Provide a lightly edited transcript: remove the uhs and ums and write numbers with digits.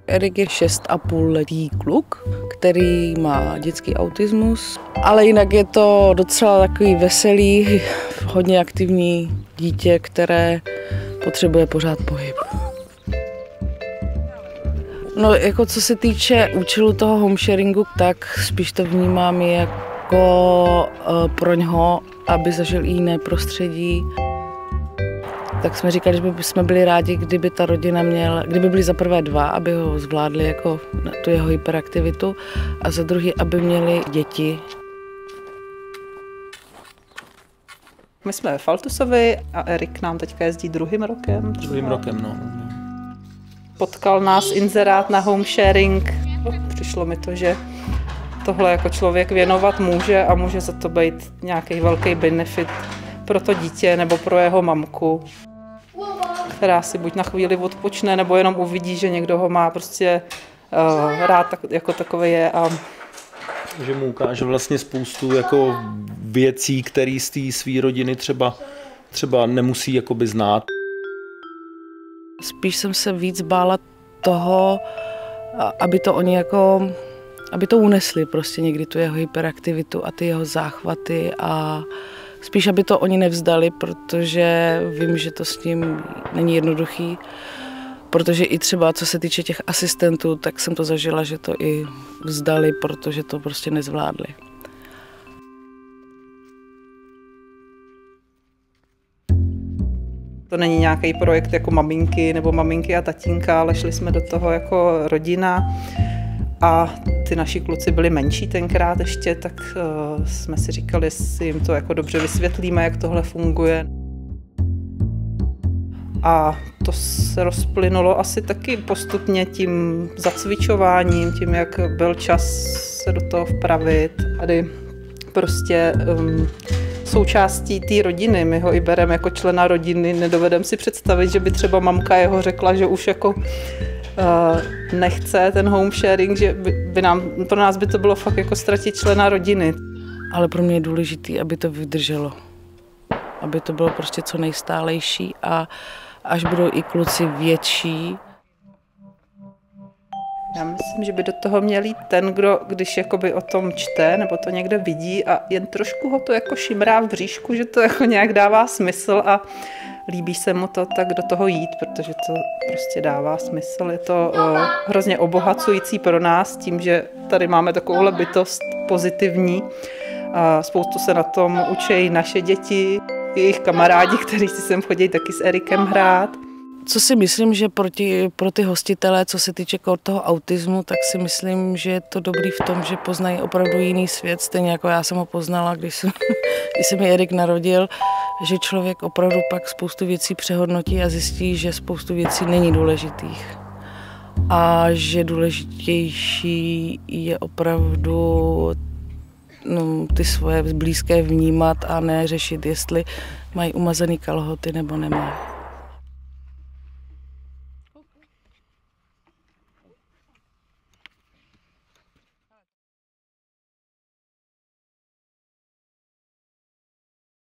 Erik je 6,5letý kluk, který má dětský autismus, ale jinak je to docela takový veselý, hodně aktivní dítě, které potřebuje pořád pohyb. No jako co se týče účelu toho homesharingu, tak spíš to vnímám jako pro něho, aby zažil i jiné prostředí. Tak jsme říkali, že bychom byli rádi, kdyby ta rodina kdyby byli za prvé dva, aby ho zvládli jako tu jeho hyperaktivitu a za druhé, aby měli děti. My jsme ve Faltusovi a Erik nám teďka jezdí druhým rokem. No. Potkal nás inzerát na homesharing. Přišlo mi to, že tohle jako člověk věnovat může a může za to být nějaký velký benefit pro to dítě nebo pro jeho mamku, která si buď na chvíli odpočne, nebo jenom uvidí, že někdo ho má prostě rád jako takový je. A že mu ukáže vlastně spoustu jako věcí, které z té své rodiny třeba nemusí jakoby znát. Spíš jsem se víc bála toho, aby to oni aby to unesli prostě někdy tu jeho hyperaktivitu a ty jeho záchvaty a spíš, aby to oni nevzdali, protože vím, že to s ním není jednoduchý, protože i třeba co se týče těch asistentů, tak jsem to zažila, že to i vzdali, protože to prostě nezvládli. To není nějaký projekt jako maminky nebo maminky a tatínka, ale šli jsme do toho jako rodina a ty naši kluci byli menší tenkrát ještě, tak jsme si říkali, jestli jim to jako dobře vysvětlíme, jak tohle funguje. A to se rozplynulo asi taky postupně tím zacvičováním, tím, jak byl čas se do toho vpravit. Tady prostě součástí té rodiny, my ho i bereme jako člena rodiny, nedovedeme si představit, že by třeba mamka jeho řekla, že už jako nechce ten homesharing, že pro nás by to bylo fakt jako ztratit člena rodiny. Ale pro mě je důležité, aby to vydrželo. Aby to bylo prostě co nejstálejší a až budou i kluci větší. Já myslím, že by do toho měl jít ten, kdo, když jakoby o tom čte nebo to někde vidí a jen trošku ho to jako šimrá v bříšku, že to jako nějak dává smysl a líbí se mu to, tak do toho jít, protože to prostě dává smysl. Je to hrozně obohacující pro nás tím, že tady máme takovouhle bytost pozitivní. A spoustu se na tom učí naše děti, jejich kamarádi, kteří si sem chodí taky s Erikem hrát. Co si myslím, že pro ty hostitele, co se týče toho autismu, tak si myslím, že je to dobrý v tom, že poznají opravdu jiný svět, stejně jako já jsem ho poznala, když se mi Erik narodil, že člověk opravdu pak spoustu věcí přehodnotí a zjistí, že spoustu věcí není důležitých. A že důležitější je opravdu ty svoje blízké vnímat a ne řešit, jestli mají umazaný kalhoty nebo nemají.